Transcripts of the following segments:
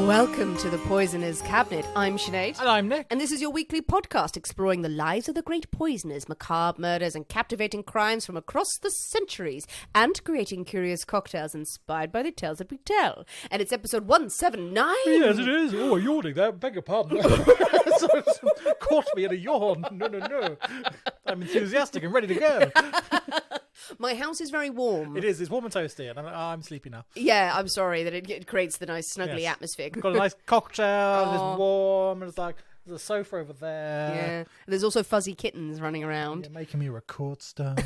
Welcome to the Poisoner's Cabinet. I'm Sinead. And I'm Nick. And this is your weekly podcast exploring the lives of the great poisoners, macabre murders and captivating crimes from across the centuries, and creating curious cocktails inspired by the tales that we tell. And it's episode 179. Yes, it is. Oh, yawning there. Beg your pardon. Caught me in a yawn. No. I'm enthusiastic and ready to go. My house is very warm. It is. It's warm and toasty, and I'm sleepy now. Yeah, I'm sorry that it creates the nice snuggly atmosphere. Got a nice cocktail, and it's warm, and it's like, there's a sofa over there. Yeah. And there's also fuzzy kittens running around. You're making me record stuff.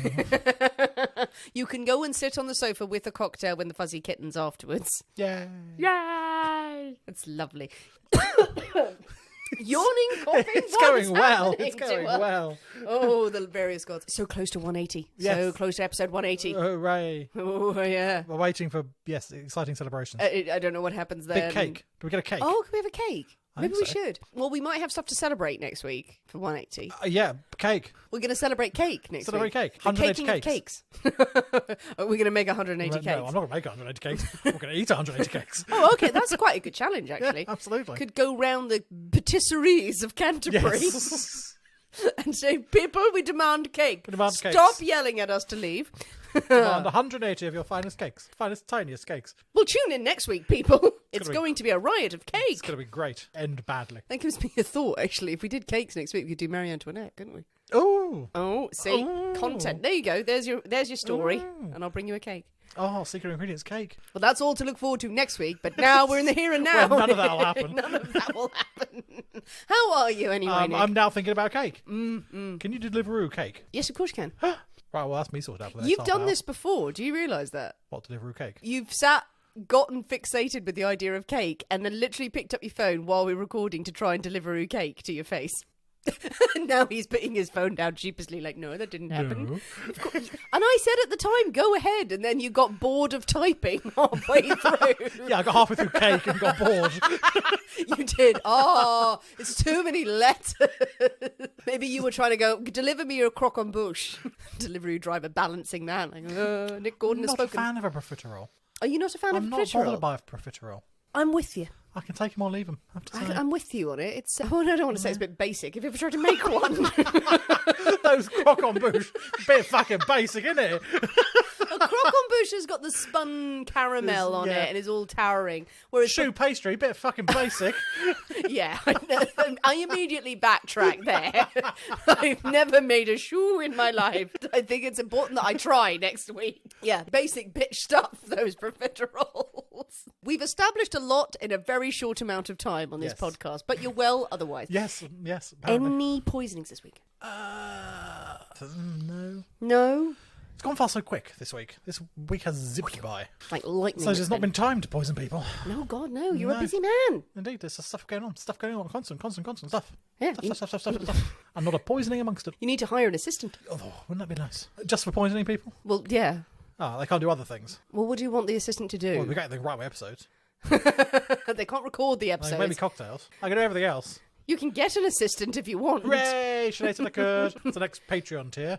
You can go and sit on the sofa with a cocktail with the fuzzy kittens afterwards. Yay. Yay! It's lovely. Yawning, coughing, It's going well. happening It's going to us? well. Oh, the various gods. So close to 180. Yes. So close to episode 180. Hooray. Oh, yeah. We're waiting for, exciting celebrations. I don't know what happens then. Big cake. Do we get a cake? Oh, can we have a cake? I Maybe think we so. should. Well, we might have stuff to celebrate next week for 180. Yeah, cake. We're going to celebrate cake next Celebrate week. cake. The 180 caking of cakes. We're going to make 180 cakes. No, I'm not going to make 180 cakes. We're going to eat 180 cakes. Oh, okay. That's quite a good challenge, actually. Yeah, absolutely. Could go round the patisseries of Canterbury Yes. and say, people, we demand cake. We demand Stop cakes. yelling at us to leave. Demand 180 of your finest cakes. Finest, tiniest cakes. Well, tune in next week, people. It's be- going to be a riot of It's cake. going to be great. End badly. That gives me a thought, actually. If we did cakes next week, we could do Marie Antoinette, couldn't we? Oh. Oh, see? Oh. Content. There you go. There's your story. Oh. And I'll bring you a cake. Oh, secret ingredients cake. Well, that's all to look forward to next week. But now we're in the here and now. Well, none of that'll happen. None of that will happen. How are you anyway, Nick? I'm now thinking about cake. Can you deliver cake? Yes, of course you can. Right, well, that's me sorted out for the next You've half done hour. this before. Do you realise that? What, deliver cake? You've gotten fixated with the idea of cake and then literally picked up your phone while we're recording to try and deliver a cake to your face. And now he's putting his phone down sheepishly like, no, that didn't happen. No. And I said at the time, go ahead. And then you got bored of typing halfway through. Yeah, I got halfway through cake and got bored. You did. Oh, it's too many letters. Maybe you were trying to go, deliver me your croque en bouche. Delivery driver balancing that. Like, Nick Gordon I'm has not a spoken. fan of a profiterole. Are you not a fan I'm of not profiterole? bothered by a profiterole. I'm with you. I can take them or leave them. I have to say. I'm with you on it. It's I don't want to say it's a bit basic. Have you ever tried to make one? Those croque en bouche, bit fucking basic, isn't it? A croque en bouche has got the spun caramel on Yeah. it and is all towering. Whereas Shoe pastry, bit fucking basic. yeah, I immediately backtrack there. I've never made a shoe in my life. I think it's important that I try next week. Yeah, basic bitch stuff, those profiteroles. We've established a lot in a very short amount of time on this Yes. podcast, but you're well otherwise. Yes, apparently. Any poisonings this week? No. No? It's gone far so quick this week. This week has zipped by. Like lightning. So there's not then. been time to poison people. No, God, no. You're a No. busy man. Indeed, there's stuff going on. Stuff going on. Constant stuff. Yeah. Stuff. And not a poisoning amongst it. You need to hire an assistant. Oh, wouldn't that be nice? Just for poisoning people? Well, yeah. Oh, they can't do other things. Well, what do you want the assistant to do? Well, we get the right way episodes. They can't record the Like, episodes. maybe cocktails. I can do everything else. You can get an assistant if you want. Hooray! Sinead said I could. It's the next Patreon tier.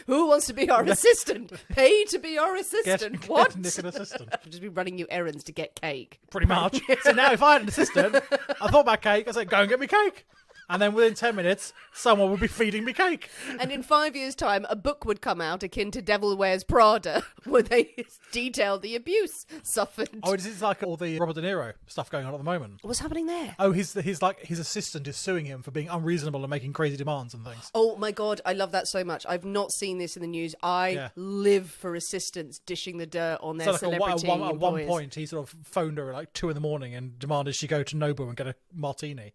Who wants to be our assistant? Pay to be our assistant. Get What? Nick an assistant. I'll just be running you errands to get cake. Pretty much. So now if I had an assistant, I thought about cake, I said, go and get me cake. And then within 10 minutes, someone would be feeding me cake. And in 5 years' time, a book would come out akin to Devil Wears Prada, where they detail the abuse suffered. Oh, it's like all the Robert De Niro stuff going on at the moment. What's happening there? Oh, his assistant is suing him for being unreasonable and making crazy demands and things. Oh my God, I love that so much. I've not seen this in the news. I live for assistants dishing the dirt on their So like celebrity at one employers. point, he sort of phoned her at like 2 a.m. and demanded she go to Nobu and get a martini.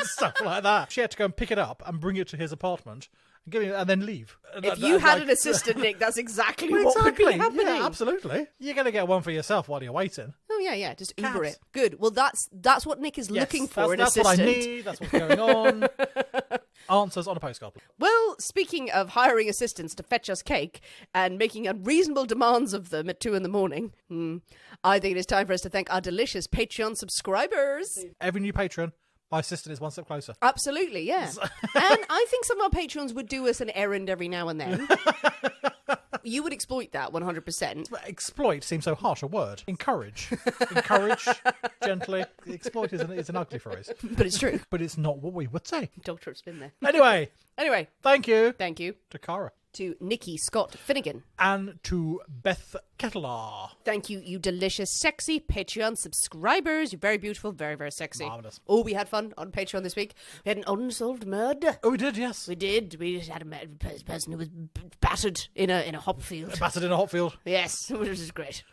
Stuff like that. She had to go and pick it up and bring it to his apartment and give it, and then leave. If you had an assistant, Nick, that's exactly what would be happening. Yeah, absolutely. You're going to get one for yourself while you're waiting. Oh yeah, just Uber Cabs. it. Good. Well, that's what Nick is looking for that's in what I assistant. need. That's what's going on. Answers on a postcard. Well, speaking of hiring assistants to fetch us cake and making unreasonable demands of them at 2 a.m, I think it is time for us to thank our delicious Patreon subscribers. Every new patron, my assistant is one step closer. Absolutely, yeah. And I think some of our patrons would do us an errand every now and then. you would exploit that 100%. Exploit seems so harsh a word. Encourage. Encourage, gently. Exploit is an ugly phrase. But it's true. But it's not what we would say. Doctor have been there. Anyway, thank you. Thank you. To Cara. To Nikki Scott Finnegan. And to Beth Kettler. Thank you, you delicious, sexy Patreon subscribers. You're very beautiful, very, very sexy. Marvellous. Oh, we had fun on Patreon this week. We had an unsolved murder. Oh, we did, yes. We did. We had a person who was battered in a hop field. Battered in a hot field. Yes, which is great.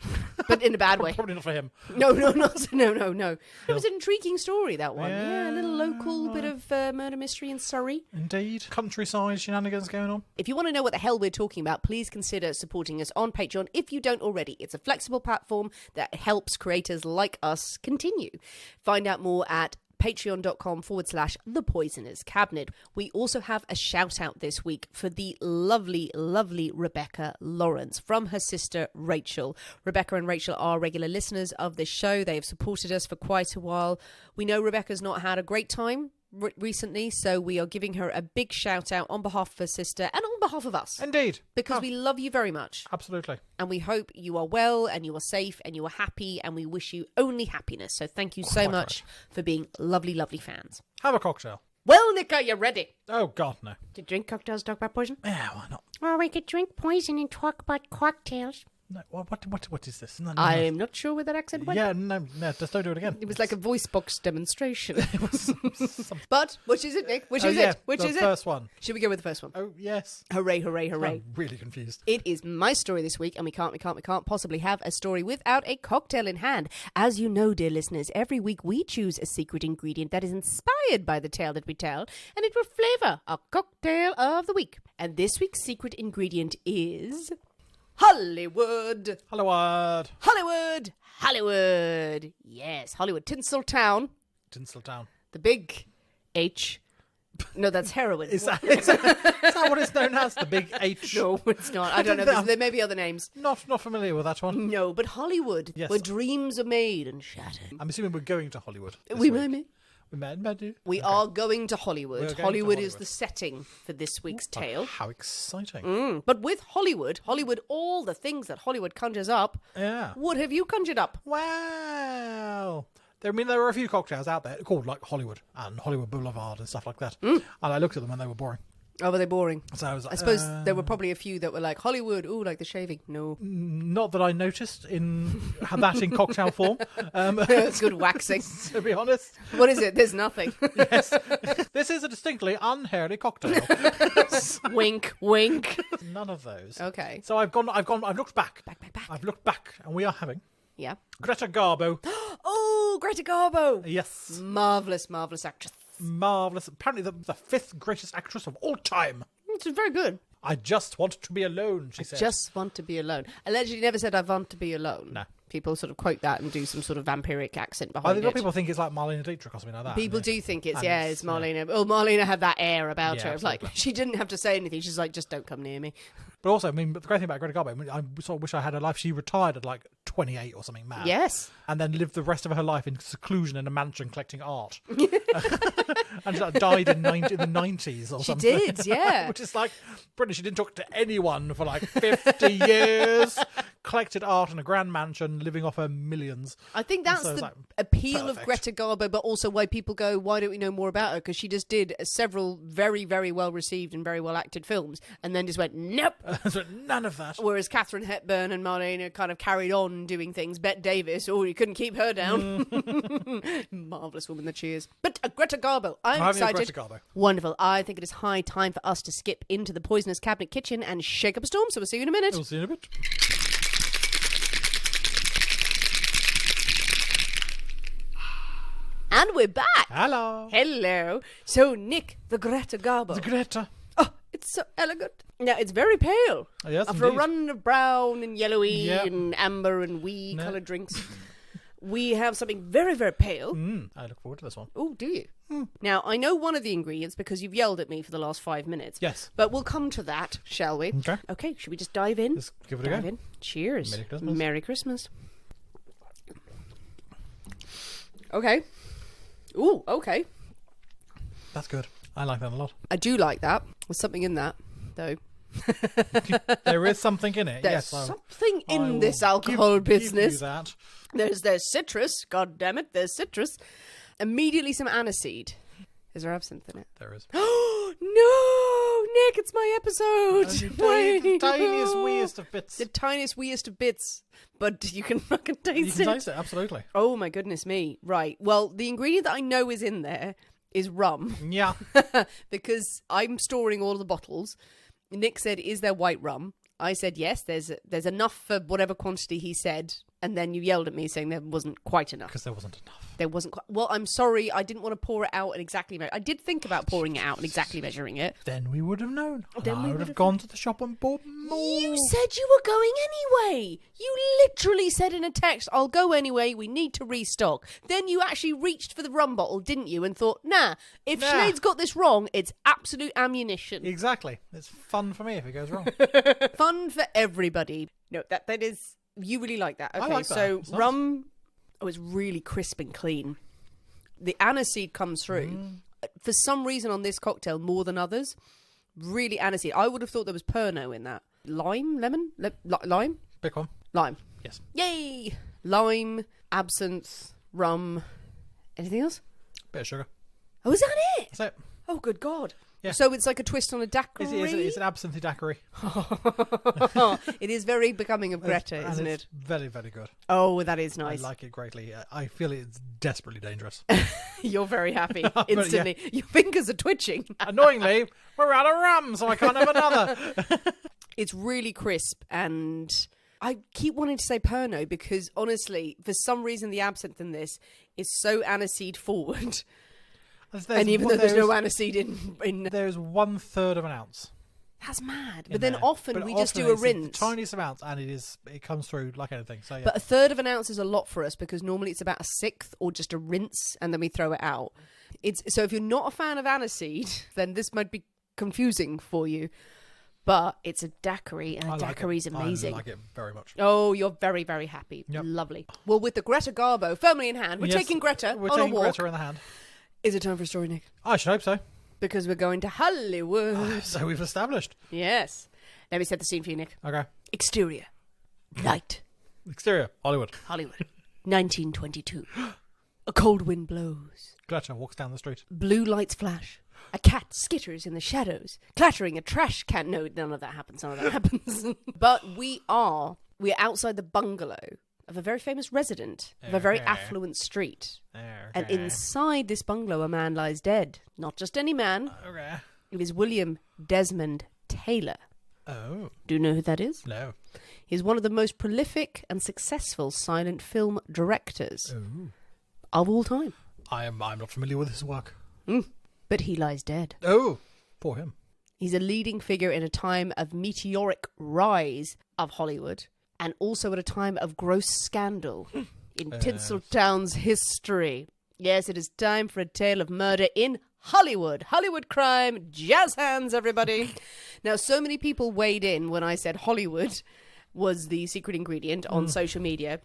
But in a bad way. Probably not for him. No. It was an intriguing story, that one. Yeah, a little local bit of murder mystery in Surrey. Indeed. Countryside shenanigans going on. If you want to know what the hell we're talking about, please consider supporting us on Patreon if you don't already. It's a flexible platform that helps creators like us continue. Find out more at patreon.com/The Poisoner's Cabinet. We also have a shout out this week for the lovely, lovely Rebecca Lawrence from her sister Rachel. Rebecca and Rachel are regular listeners of this show. They have supported us for quite a while. We know Rebecca's not had a great time recently, so we are giving her a big shout out on behalf of her sister and on behalf of us. Indeed. Because we love you very much. Absolutely. And we hope you are well and you are safe and you are happy, and we wish you only happiness. So thank you so much for being lovely, lovely fans. Have a cocktail. Well, Nick, are you ready? Oh, God, no. To drink cocktails, talk about poison? Yeah, why not? Or we could drink poison and talk about cocktails. No, what is this? No. I'm not sure where that accent went. Yeah, no, just don't do it again. It was like a voice box demonstration. But, which is it, Nick? Which is it? Which is it? The first one. Should we go with the first one? Oh, yes. Hooray, hooray, hooray. I'm really confused. It is my story this week, and we can't possibly have a story without a cocktail in hand. As you know, dear listeners, every week we choose a secret ingredient that is inspired by the tale that we tell, and it will flavour our cocktail of the week. And this week's secret ingredient is Hollywood. Hollywood. Hollywood. Hollywood. Yes, Hollywood. Tinseltown. Tinseltown. The big H. No, that's heroin. Is that what it's known as? The big H? No, it's not. I don't know. There may be other names. Not familiar with that one. No, but Hollywood, yes, where dreams are made and shattered. I'm assuming we're going to Hollywood. We may be. We are going to Hollywood. Hollywood is the setting for this week's tale. How exciting. But with Hollywood, all the things that Hollywood conjures up, what have you conjured up? Wow. There are a few cocktails out there called like Hollywood and Hollywood Boulevard and stuff like that. And I looked at them and they were boring. Oh, were they boring? So I was like, I suppose there were probably a few that were like Hollywood, ooh, like the shaving. No. Not that I noticed in cocktail form. Good waxing. To be honest. What is it? There's nothing. Yes. This is a distinctly unhairy cocktail. Wink, wink. None of those. Okay. So I've looked back. Back. I've looked back and we are having Greta Garbo. Oh, Greta Garbo. Yes. Marvellous actress. Marvellous. Apparently the fifth greatest actress of all time. It's very good. I just want to be alone, she said. Just want to be alone. Allegedly never said I want to be alone. No. People sort of quote that and do some sort of vampiric accent behind it. People think it's like Marlene Dietrich or something like that. People do think it's Marlena. Yeah. Oh, Marlena had that air about her. Absolutely. Like, she didn't have to say anything. She's like, just don't come near me. But also, the great thing about Greta Garbo, I sort of wish I had her life. She retired at like 28 or something mad. Yes. And then lived the rest of her life in seclusion in a mansion collecting art. And she died in the 90s or something. She did, yeah. Which is like, British. She didn't talk to anyone for like 50 years. Collected art in a grand mansion, living off her millions. I think that's the appeal of Greta Garbo, but also why people go, why don't we know more about her? Because she just did several very, very well received and very well acted films, and then just went, nope. None of that. Whereas Katharine Hepburn and Marlena kind of carried on doing things. Bette Davis, you couldn't keep her down. Marvellous woman that she is. But Greta Garbo, I'm excited. Greta Garbo. Wonderful. I think it is high time for us to skip into the Poisoner's Cabinet kitchen and shake up a storm, so we'll see you in a minute. We'll see you in a bit. And we're back. Hello. So, Nick, the Greta Garbo. The Greta. Oh, it's so elegant. Now, it's very pale. Yes, After indeed. a run of brown and yellowy and amber and coloured drinks, we have something very, very pale. I look forward to this one. Oh, do you? Now, I know one of the ingredients because you've yelled at me for the last 5 minutes. Yes. But we'll come to that, shall we? Okay, should we just dive in? Let's give it a go. Cheers. Merry Christmas. Merry Christmas. Okay. Ooh, okay. That's good. I like that a lot. I do like that. There's something in that, though. There is something in it. There's yes, something I in will this alcohol give business. you that. There's citrus. God damn it, there's citrus. Immediately some aniseed. Is there absinthe in it? There is. Oh no, Nick! It's my episode. The tiniest, weeest of bits. The tiniest, weeest of bits. But you can fucking taste You it. can taste it, absolutely. Oh my goodness me! Right. Well, the ingredient that I know is in there is rum. Yeah. Because I'm storing all of the bottles. Nick said, "Is there white rum?" I said, "Yes, there's enough for whatever quantity he said." And then you yelled at me saying there wasn't quite enough. Because there wasn't enough. There wasn't quite... Well, I'm sorry. I didn't want to pour it out and exactly measure. I did think about pouring it out and exactly measuring it. Then we would have known. Then I we would would have have gone to the shop and bought more. You said you were going anyway. You literally said in a text, "I'll go anyway. We need to restock." Then you actually reached for the rum bottle, didn't you? And thought, nah, if Sinead's got this wrong, it's absolute ammunition. Exactly. It's fun for me if it goes wrong. Fun for everybody. No, that is... You really like that. Okay, like that. so It's nice. rum was really crisp and clean. The aniseed comes through. For some reason on this cocktail, more than others, really aniseed. I would have thought there was Pernod in that. Lime? Lemon? Lime? Pick one. Lime. Yes. Yay! Lime, absinthe, rum. Anything else? Bit of sugar. Oh, is that it? That's it. Oh, good God. Yeah. So it's like a twist on a daiquiri? It's an absinthe daiquiri. It is very becoming of Greta, And isn't it's it? very, very good. Oh, that is nice. I like it greatly. I feel it's desperately dangerous. You're very happy But, instantly. Your fingers are twitching. Annoyingly, we're out of rum, so I can't have another. It's really crisp, and I keep wanting to say Pernod because honestly, for some reason, the absinthe in this is so aniseed forward. And even though there's no aniseed in there's 1/3 of an ounce. That's mad. in But then there. often But we just often do a it's rinse. the tiniest amount, and it comes through like anything. So yeah. But 1/3 of an ounce is a lot for us because normally it's about 1/6 or just a rinse and then we throw it out. So if you're not a fan of aniseed, then this might be confusing for you. But it's a daiquiri, and I a like daiquiri is it. amazing. I like it very much. Oh, you're very, very happy. Yep. Lovely. Well, with the Greta Garbo firmly in hand, we're Yes, taking Greta We're on taking a walk. Greta in the hand. Is it time for a story, Nick? I should hope so. Because we're going to Hollywood. So we've established. Yes. Let me set the scene for you, Nick. Okay. Exterior. Night. Exterior. Hollywood. Hollywood. 1922. A cold wind blows. Greta walks down the street. Blue lights flash. A cat skitters in the shadows, clattering a trash can. No, none of that happens. None of that happens. But we're outside the bungalow of a very famous resident of a very affluent street. And inside this bungalow, a man lies dead. Not just any man. Okay. It is William Desmond Taylor. Oh. Do you know who that is? No. He's one of the most prolific and successful silent film directors Oh. of all time. I'm not familiar with his work. But he lies dead. Oh. Poor him. He's a leading figure in a time of meteoric rise of Hollywood and also at a time of gross scandal in Tinseltown's history. Yes, it is time for a tale of murder in Hollywood. Hollywood crime. Jazz hands, everybody. Now, so many people weighed in when I said Hollywood was the secret ingredient on social media,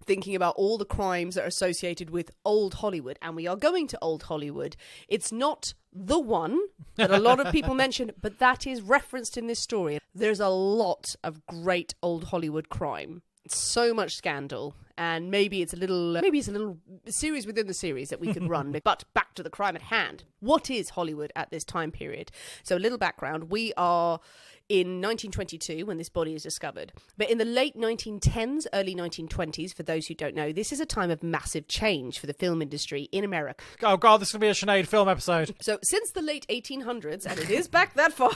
thinking about all the crimes that are associated with old Hollywood. And we are going to old Hollywood. It's not the one that a lot of people mention, but that is referenced in this story. There's a lot of great old Hollywood crime. So much scandal, and maybe it's a little series within the series that we could run. But back to the crime at hand. What is Hollywood at this time period? So a little background. We are in 1922 when this body is discovered. But in the late 1910s, early 1920s, for those who don't know, this is a time of massive change for the film industry in America. Oh, God, this is going to be a Sinead film episode. So since the late 1800s, and it is back that far...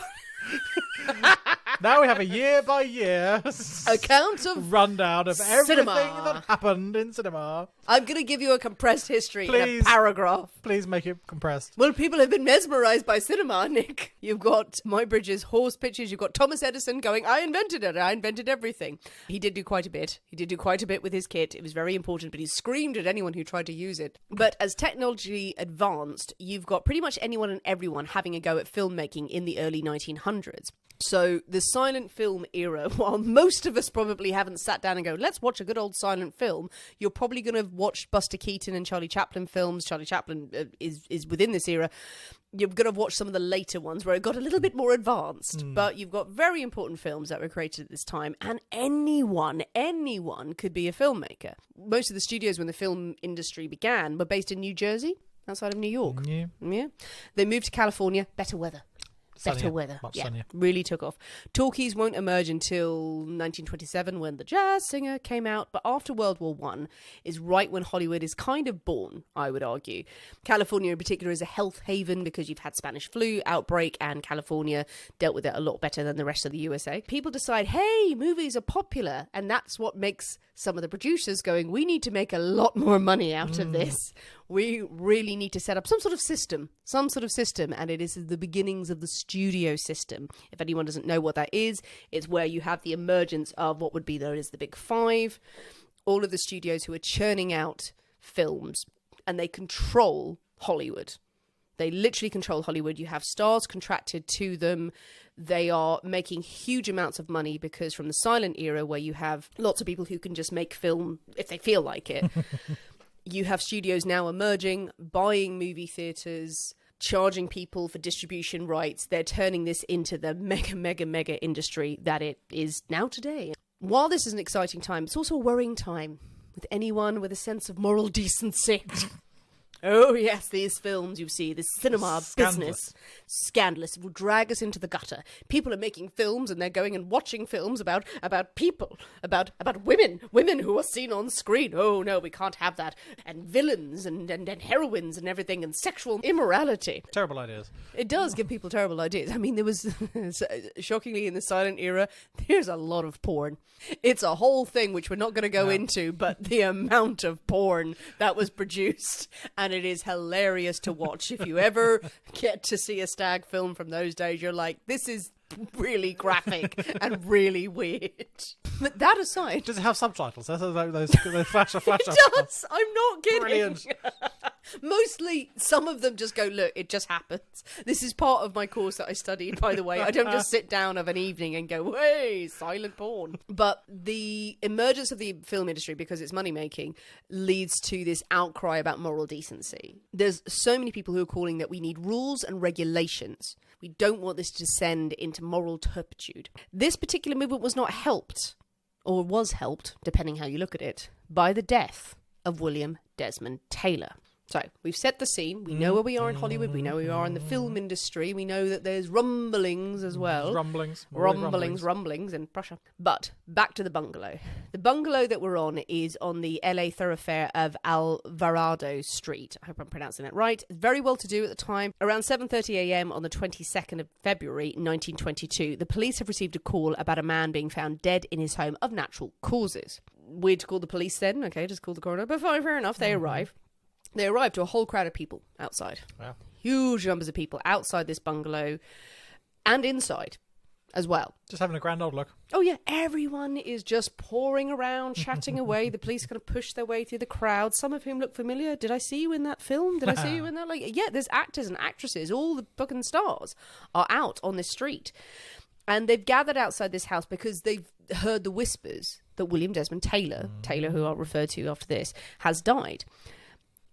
Now we have a year-by-year account of rundown of everything cinema. that happened in cinema. I'm going to give you a compressed history in a Please. paragraph. Please make it compressed. Well, people have been mesmerised by cinema, Nick. You've got Muybridge's horse pictures. You've got Thomas Edison going, I invented it. I invented everything. He did do quite a bit. He did do quite a bit with his kit. It was very important, but he screamed at anyone who tried to use it. But as technology advanced, you've got pretty much anyone and everyone having a go at filmmaking in the early 1900s. So the silent film era, while most of us probably haven't sat down and go, let's watch a good old silent film, you're probably going to have watched Buster Keaton and Charlie Chaplin films. Charlie Chaplin is within this era. You're going to have watched some of the later ones where it got a little bit more advanced. But you've got very important films that were created at this time. And anyone could be a filmmaker. Most of the studios when the film industry began were based in New Jersey, outside of New York. Yeah. They moved to California, better weather. Better weather. Sunnier. Really took off. Talkies won't emerge until 1927 when The Jazz Singer came out, but after World War I is right when Hollywood is kind of born, I would argue. California in particular is a health haven because you've had Spanish flu outbreak and California dealt with it a lot better than the rest of the USA. People decide, hey, movies are popular, and that's what makes some of the producers going, we need to make a lot more money out of this. We really need to set up some sort of system, and it is the beginnings of the studio system. If anyone doesn't know what that is, it's where you have the emergence of what would be known as the Big Five, all of the studios who are churning out films, and they control Hollywood. They literally control Hollywood. You have stars contracted to them. They are making huge amounts of money because from the silent era where you have lots of people who can just make film if they feel like it, you have studios now emerging, buying movie theatres, charging people for distribution rights. They're turning this into the mega industry that it is now today. While this is an exciting time, it's also a worrying time with anyone with a sense of moral decency. Oh, yes, these films you see, this cinema business, scandalous. It will drag us into the gutter. People are making films and they're going and watching films about people, about women who are seen on screen. Oh, no, we can't have that. And villains and heroines and everything and sexual immorality. Terrible ideas. It does give people terrible ideas. I mean, there was, shockingly in the silent era, there's a lot of porn. It's a whole thing which we're not going to go into, but the amount of porn that was produced, and it is hilarious to watch. If you ever get to see a stag film from those days, you're like, this is really graphic and really weird. But that aside... Does it have subtitles? Those flash up. It does! I'm not kidding! Brilliant. Mostly, some of them just go, look, it just happens. This is part of my course that I studied, by the way. I don't just sit down of an evening and go, hey, silent porn. But the emergence of the film industry, because it's money-making, leads to this outcry about moral decency. There's so many people who are calling that we need rules and regulations. We don't want this to descend into moral turpitude. This particular movement was not helped, or was helped, depending how you look at it, by the death of William Desmond Taylor. So, we've set the scene. We know where we are in Hollywood. We know where we are in the film industry. We know that there's rumblings as well. Rumblings in Prussia. But, back to the bungalow. The bungalow that we're on is on the LA thoroughfare of Alvarado Street. I hope I'm pronouncing that right. Very well to do at the time. Around 7:30 a.m. on the 22nd of February, 1922, the police have received a call about a man being found dead in his home of natural causes. Weird to call the police then. Okay, just call the coroner. But fine, fair enough. They arrive. They arrived to a whole crowd of people outside. Wow. Huge numbers of people outside this bungalow and inside as well. Just having a grand old look. Oh, yeah. Everyone is just pouring around, chatting away. The police kind of push their way through the crowd, some of whom look familiar. Did I see you in that film? Did I see you in that? Yeah, there's actors and actresses. All the fucking stars are out on this street. And they've gathered outside this house because they've heard the whispers that William Desmond Taylor, who I'll refer to after this, has died.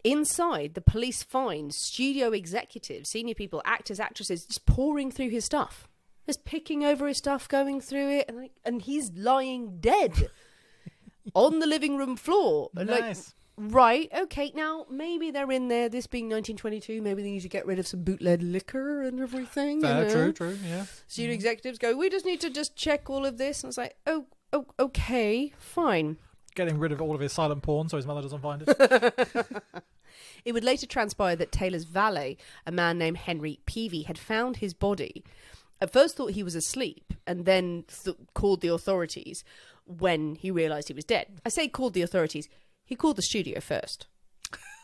Inside, the police find studio executives, senior people, actors, actresses, just pouring through his stuff. Just picking over his stuff, going through it, and he's lying dead on the living room floor. Nice. Right, okay, now maybe they're in there, this being 1922, maybe they need to get rid of some bootleg liquor and everything. True, yeah. Studio executives go, we just need to just check all of this. And it's like, oh, okay, fine. Getting rid of all of his silent porn so his mother doesn't find it. It would later transpire that Taylor's valet, a man named Henry Peavy, had found his body. At first thought he was asleep and then called the authorities when he realised he was dead. I say called the authorities. He called the studio first.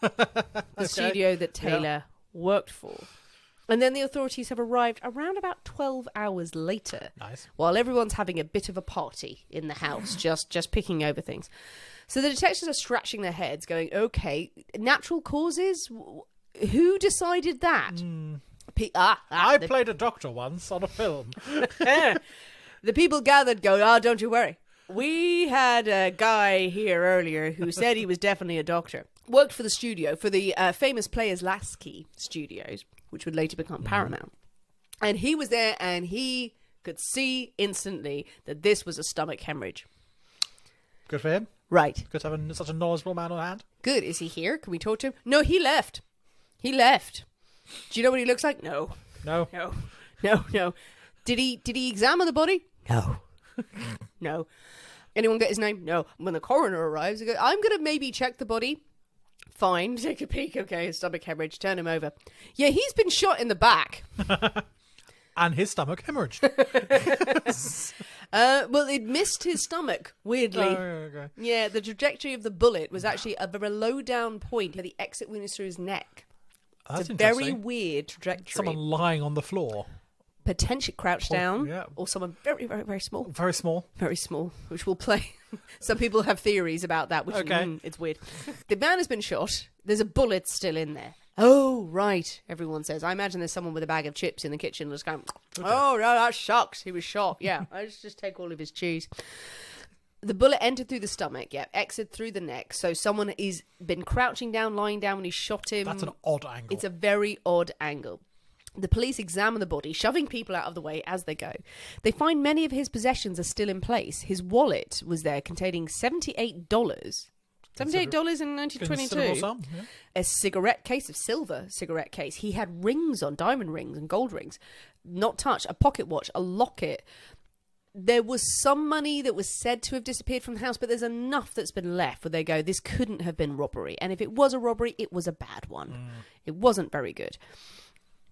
The studio that Taylor worked for. And then the authorities have arrived around about 12 hours later. Nice. While everyone's having a bit of a party in the house, just picking over things. So the detectives are scratching their heads going, okay, natural causes? Who decided that? I played a doctor once on a film. The people gathered go, don't you worry. We had a guy here earlier who said he was definitely a doctor. Worked for the studio, for the famous Players Lasky Studios, which would later become Paramount. And he was there and he could see instantly that this was a stomach hemorrhage. Good for him. Right. Good to have such a knowledgeable man on hand. Good. Is he here? Can we talk to him? No, he left. He left. Do you know what he looks like? No. No. Did he examine the body? No. No. Anyone get his name? No. When the coroner arrives, he goes, I'm going to maybe check the body. Fine. Take a peek. Okay, stomach hemorrhage. Turn him over. Yeah, he's been shot in the back. And his stomach hemorrhaged. Well, it missed his stomach, weirdly. Okay. Yeah, the trajectory of the bullet was actually a very low down point where the exit wound is through his neck. That's it's a very weird trajectory. Someone lying on the floor. Potentially crouched down. Yeah. Or someone very, very, very small. Very small. Very small, which will play. Some people have theories about that, which it's weird. The man has been shot. There's a bullet still in there. Oh, right, everyone says. I imagine there's someone with a bag of chips in the kitchen just going, oh, no, that sucks. He was shot. Yeah, I just take all of his cheese. The bullet entered through the stomach, exit through the neck. So someone has been crouching down, lying down when he shot him. That's an odd angle. It's a very odd angle. The police examine the body, shoving people out of the way as they go. They find many of his possessions are still in place. His wallet was there containing $78. $78 in 1922. Sum, yeah. A cigarette case, of silver cigarette case. He had rings on, diamond rings and gold rings. Not touched. A pocket watch, a locket. There was some money that was said to have disappeared from the house, but there's enough that's been left where they go, this couldn't have been robbery. And if it was a robbery, it was a bad one. It wasn't very good.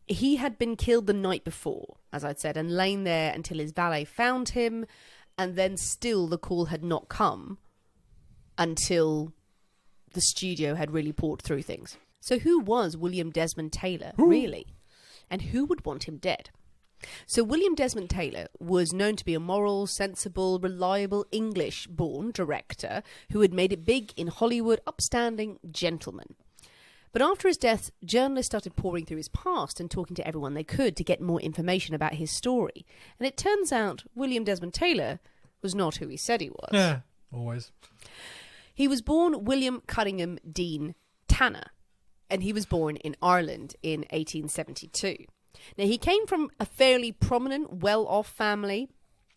He had been killed the night before, as I'd said, and lain there until his valet found him, and then still the call had not come until the studio had really poured through things. So who was William Desmond Taylor, really? And who would want him dead? So William Desmond Taylor was known to be a moral, sensible, reliable English-born director who had made it big in Hollywood, upstanding gentleman. But after his death, journalists started pouring through his past and talking to everyone they could to get more information about his story. And it turns out William Desmond Taylor was not who he said he was. Yeah, always. He was born William Cunningham Dean Tanner, and he was born in Ireland in 1872. Now, he came from a fairly prominent, well-off family,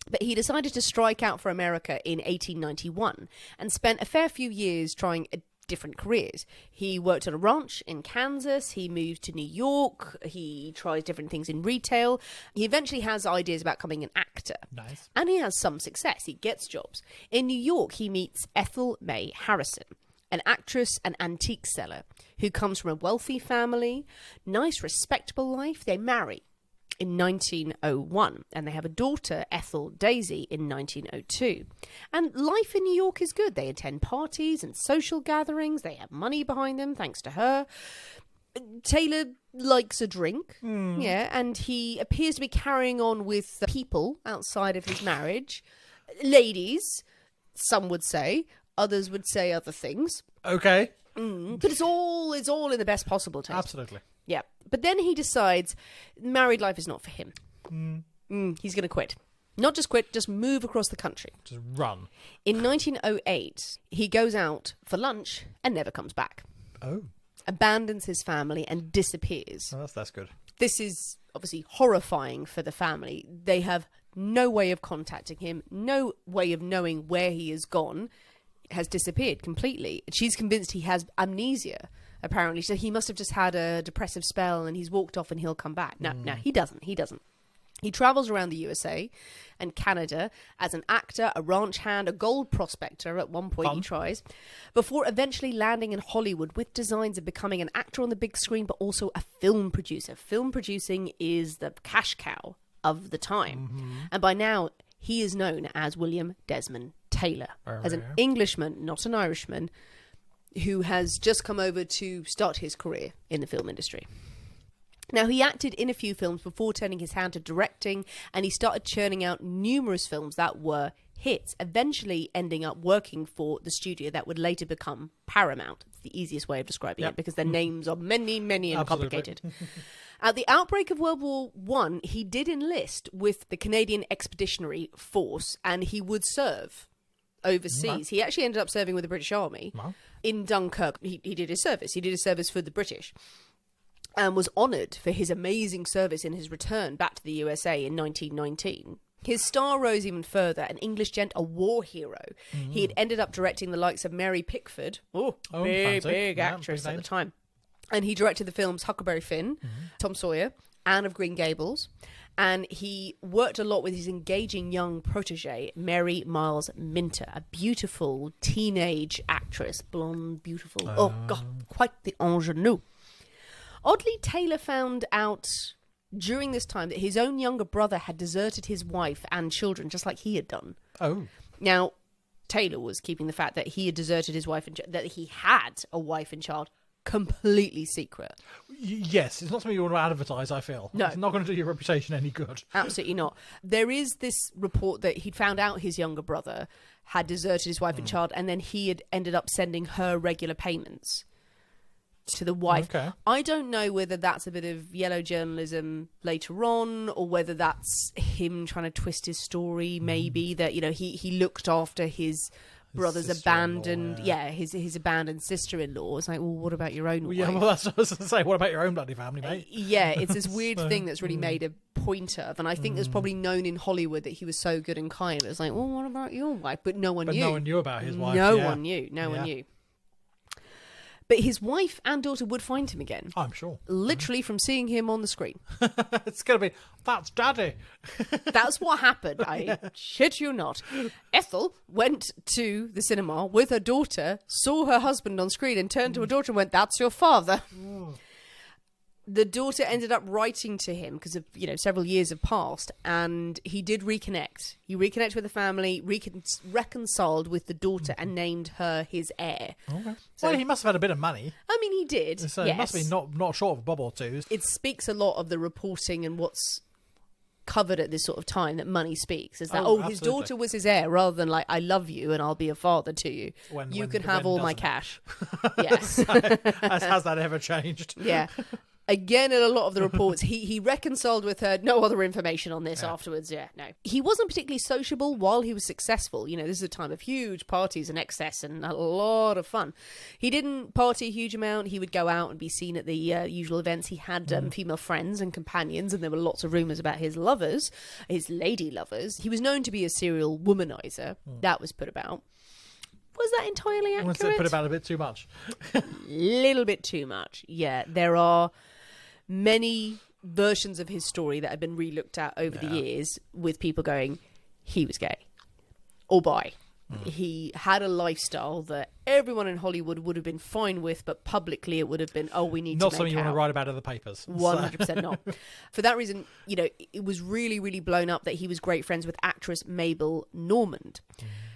but he decided to strike out for America in 1891 and spent a fair few years trying different careers. He worked on a ranch in Kansas. He moved to New York. He tries different things in retail. He eventually has ideas about becoming an actor. Nice. And he has some success. He gets jobs. In New York, he meets Ethel May Harrison, an actress and antique seller who comes from a wealthy family, nice, respectable life. They marry in 1901, and they have a daughter, Ethel Daisy, in 1902. And life in New York is good. They attend parties and social gatherings. They have money behind them, thanks to her. Taylor likes a drink, and he appears to be carrying on with people outside of his marriage. Ladies, some would say. Others would say other things. Okay. But it's all in the best possible taste. Absolutely. Yeah. But then he decides married life is not for him. He's going to quit. Not just quit, just move across the country. Just run. In 1908, he goes out for lunch and never comes back. Oh. Abandons his family and disappears. Oh, that's good. This is obviously horrifying for the family. They have no way of contacting him, no way of knowing where he has gone. Has disappeared completely. She's convinced he has amnesia, apparently. So he must have just had a depressive spell and he's walked off and he'll come back. No, he doesn't. He travels around the USA and Canada as an actor, a ranch hand, a gold prospector. At one point he tries, before eventually landing in Hollywood with designs of becoming an actor on the big screen, but also a film producer. Film producing is the cash cow of the time. And by now, he is known as William Desmond Taylor, as an Englishman, not an Irishman, who has just come over to start his career in the film industry. Now, he acted in a few films before turning his hand to directing, and he started churning out numerous films that were hits, eventually ending up working for the studio that would later become Paramount. It's the easiest way of describing it because their names are many, many and complicated. At the outbreak of World War I, he did enlist with the Canadian Expeditionary Force, and he would serve overseas. He actually ended up serving with the British Army in Dunkirk. He did his service. He did his service for the British and was honoured for his amazing service in his return back to the USA in 1919. His star rose even further, an English gent, a war hero. He had ended up directing the likes of Mary Pickford, big actress at the time. And he directed the films Huckleberry Finn, Tom Sawyer, Anne of Green Gables. And he worked a lot with his engaging young protege, Mary Miles Minter, a beautiful teenage actress, blonde, beautiful. Oh, God, quite the ingenue. Oddly, Taylor found out during this time that his own younger brother had deserted his wife and children, just like he had done. Oh. Now, Taylor was keeping the fact that he had deserted his wife and that he had a wife and child completely secret. Yes, it's not something you want to advertise, I feel. No. It's not going to do your reputation any good. Absolutely not. There is this report that he'd found out his younger brother had deserted his wife and child, and then he had ended up sending her regular payments to the wife. Okay. I don't know whether that's a bit of yellow journalism later on, or whether that's him trying to twist his story, maybe, that, you know, he looked after his brother's abandoned, his abandoned sister-in-law. It's like, well, what about your own wife? Yeah, well, that's what I was going to say. What about your own bloody family, mate? Yeah, it's this weird thing that's really made a point of, and I think it's probably known in Hollywood that he was so good and kind. It was like, well, what about your wife? But no one knew. No one knew about his wife. No one knew. No one knew. But his wife and daughter would find him again. I'm sure. Literally from seeing him on the screen. It's going to be, that's Daddy. That's what happened. I shit you not. Ethel went to the cinema with her daughter, saw her husband on screen, and turned to her daughter and went, "That's your father." The daughter ended up writing to him because of, you know, several years have passed, and he did reconnect. He reconnected with the family, reconciled with the daughter, and named her his heir. Okay. So, well, he must have had a bit of money. I mean, he did. So yes. He must be not short of a bob or two. It speaks a lot of the reporting and what's covered at this sort of time, that money speaks. Is that, his daughter was his heir, rather than like, I love you and I'll be a father to you. You can have all my cash. Yes. Has that ever changed? Yeah. Again, in a lot of the reports, he reconciled with her. No other information on this afterwards. Yeah, no. He wasn't particularly sociable while he was successful. You know, this is a time of huge parties and excess and a lot of fun. He didn't party a huge amount. He would go out and be seen at the usual events. He had female friends and companions, and there were lots of rumours about his lovers, his lady lovers. He was known to be a serial womanizer. That was put about. Was that entirely accurate? Was it put about a bit too much? Little bit too much, yeah. There are many versions of his story that have been re-looked at over the years, with people going, he was gay or bi. He had a lifestyle that everyone in Hollywood would have been fine with, but publicly it would have been, we need to make not something you want to write about in the papers. 100% not. For that reason, you know, it was really, really blown up that he was great friends with actress Mabel Normand.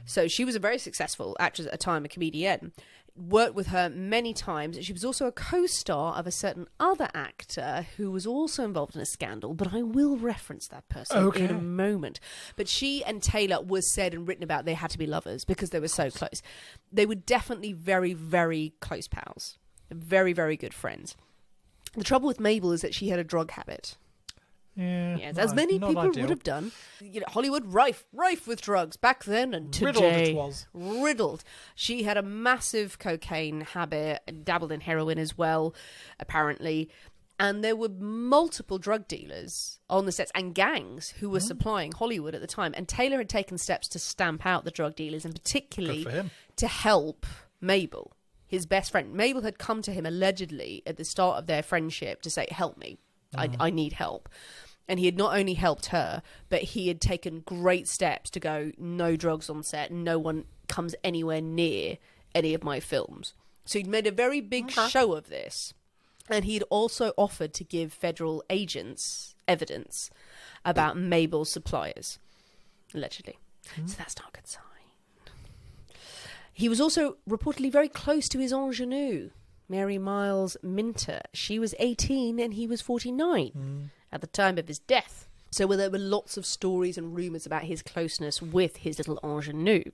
So she was a very successful actress at the time, a comedian. Worked with her many times. She was also a co-star of a certain other actor who was also involved in a scandal, but I will reference that person in a moment. But she and Taylor was said and written about they had to be lovers because they were so close. They were definitely very, very close pals. Very, very good friends. The trouble with Mabel is that she had a drug habit. Yeah, as many people would have done. You know, Hollywood rife with drugs back then and today. Riddled it was. Riddled. She had a massive cocaine habit and dabbled in heroin as well, apparently. And there were multiple drug dealers on the sets and gangs who were supplying Hollywood at the time. And Taylor had taken steps to stamp out the drug dealers, and particularly to help Mabel, his best friend. Mabel had come to him allegedly at the start of their friendship to say, help me. I need help. And he had not only helped her, but he had taken great steps to go, no drugs on set, no one comes anywhere near any of my films. So he'd made a very big show of this. And he'd also offered to give federal agents evidence about Mabel's suppliers, allegedly. So that's not a good sign. He was also reportedly very close to his ingenue, Mary Miles Minter. She was 18 and he was 49 at the time of his death. So there were lots of stories and rumours about his closeness with his little ingenue.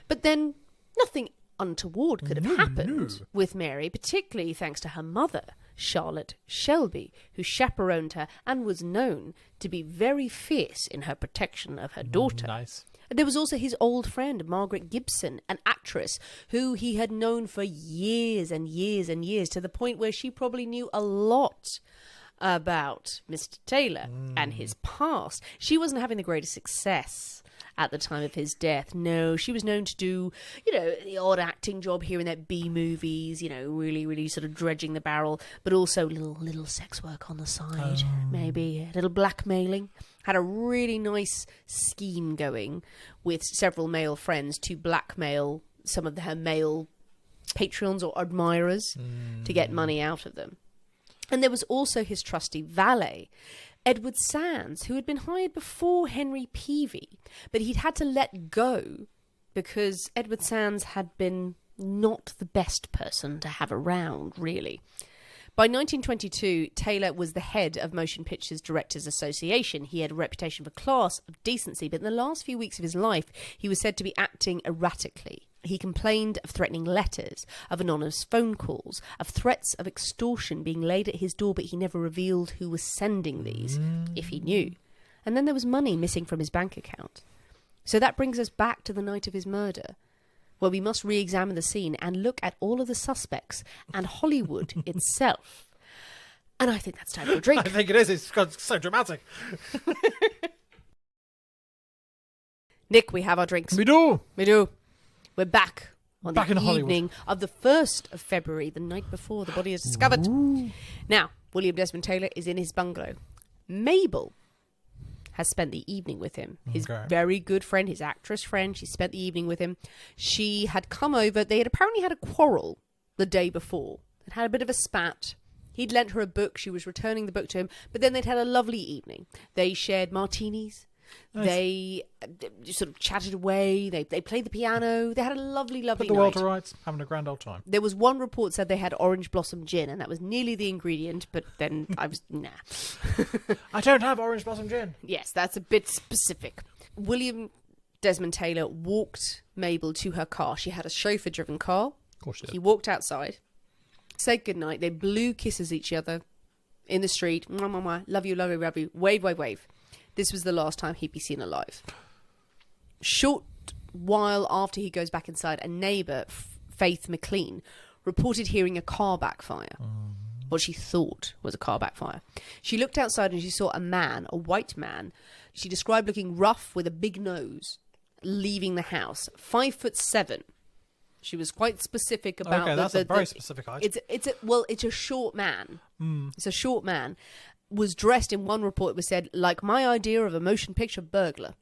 But then nothing untoward could have happened with Mary, particularly thanks to her mother, Charlotte Shelby, who chaperoned her and was known to be very fierce in her protection of her daughter. Nice. There was also his old friend, Margaret Gibson, an actress who he had known for years and years and years, to the point where she probably knew a lot about Mr. Taylor and his past. She wasn't having the greatest success at the time of his death. No, she was known to do, the odd acting job here and there, B movies, really, really sort of dredging the barrel, but also little sex work on the side, maybe a little blackmailing. Had a really nice scheme going with several male friends to blackmail some of her male patrons or admirers to get money out of them. And there was also his trusty valet, Edward Sands, who had been hired before Henry Peavy, but he'd had to let go because Edward Sands had been not the best person to have around, really. By 1922, Taylor was the head of Motion Pictures Directors Association. He had a reputation for class, of decency, but in the last few weeks of his life, he was said to be acting erratically. He complained of threatening letters, of anonymous phone calls, of threats of extortion being laid at his door, but he never revealed who was sending these, if he knew. And then there was money missing from his bank account. So that brings us back to the night of his murder, where we must re-examine the scene and look at all of the suspects and Hollywood itself. And I think that's time for a drink. I think it is. It's so dramatic. Nick, we have our drinks. We do. We're back on Back the in Hollywood. evening of the 1st of February, the night before the body is discovered. Ooh. Now, William Desmond Taylor is in his bungalow. Mabel has spent the evening with him. His very good friend, his actress friend. She spent the evening with him. She had come over. They had apparently had a quarrel the day before. They'd had a bit of a spat. He'd lent her a book. She was returning the book to him. But then they'd had a lovely evening. They shared martinis. Nice. They sort of chatted away. They played the piano. They had a lovely night. Put the world to rights, having a grand old time. There was one report said they had orange blossom gin, and that was nearly the ingredient, but then I was, nah. I don't have orange blossom gin. Yes, that's a bit specific. William Desmond Taylor walked Mabel to her car. She had a chauffeur-driven car. Of course she did. He walked outside, said goodnight. They blew kisses each other in the street. Mwah, mwah, mwah. Love you, love you, love you. Wave, wave, wave. This was the last time he'd be seen alive. Short while after he goes back inside, a neighbour, Faith McLean, reported hearing a car backfire. What she thought was a car backfire. She looked outside and she saw a man, a white man. She described looking rough with a big nose, leaving the house. 5'7". She was quite specific about. Okay, that's a very specific height. It's a short man. It's a short man. Was dressed, in one report it was said, like my idea of a motion picture burglar.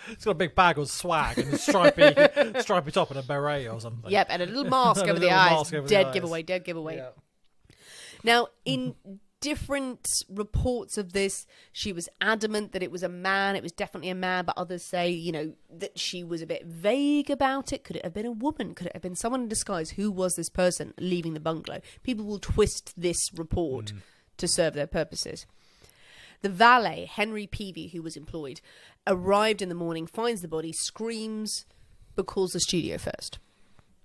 It's got a big bag of swag and a stripy top and a beret or something. Yep, and a little mask over the eyes. Dead giveaway. Yeah. Now, in different reports of this, she was adamant that it was a man. It was definitely a man, but others say, that she was a bit vague about it. Could it have been a woman? Could it have been someone in disguise? Who was this person leaving the bungalow? People will twist this report to serve their purposes. The valet, Henry Peavy, who was employed, arrived in the morning, finds the body, screams, but calls the studio first.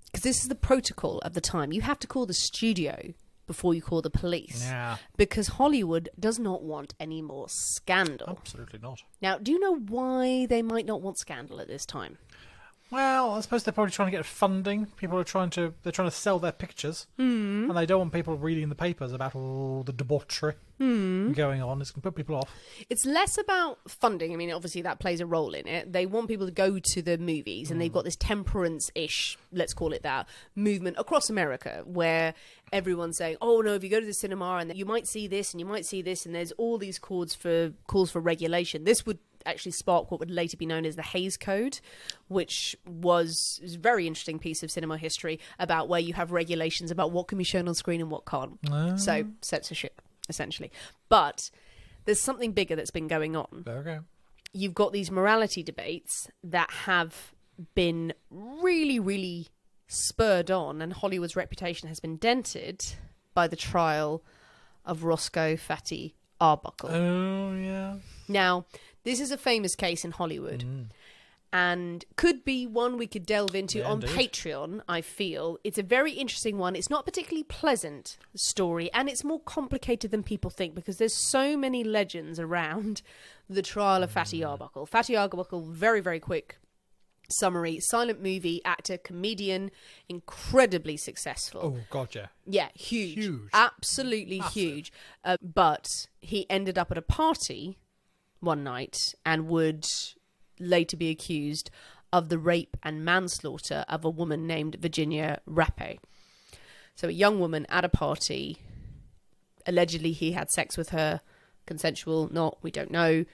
Because this is the protocol of the time. You have to call the studio before you call the police. Yeah. Because Hollywood does not want any more scandal. Absolutely not. Now, do you know why they might not want scandal at this time? Well, I suppose they're probably trying to get funding. People are trying to sell their pictures, and they don't want people reading the papers about all the debauchery going on. It's going to put people off. It's less about funding. I mean, obviously that plays a role in it. They want people to go to the movies, and they've got this temperance-ish, let's call it that, movement across America where everyone's saying, oh no, if you go to the cinema and you might see this and you might see this, and there's all these calls for regulation. This would actually spark what would later be known as the Hays Code, which was a very interesting piece of cinema history about where you have regulations about what can be shown on screen and what can't. So censorship, essentially. But there's something bigger that's been going on. Okay. You've got these morality debates that have been really, really spurred on, and Hollywood's reputation has been dented by the trial of Roscoe Fatty Arbuckle. Oh, yeah. Now, this is a famous case in Hollywood. And could be one we could delve into on indeed. Patreon, I feel. It's a very interesting one. It's not a particularly pleasant story, and it's more complicated than people think because there's so many legends around the trial of Fatty Arbuckle. Fatty Arbuckle, very, very quick summary. Silent movie, actor, comedian, incredibly successful. Oh, God, yeah. Yeah, huge. Huge. Absolutely Massive. huge. But he ended up at a party one night and would later be accused of the rape and manslaughter of a woman named Virginia Rappe. So a young woman at a party, allegedly he had sex with her, consensual, not, we don't know,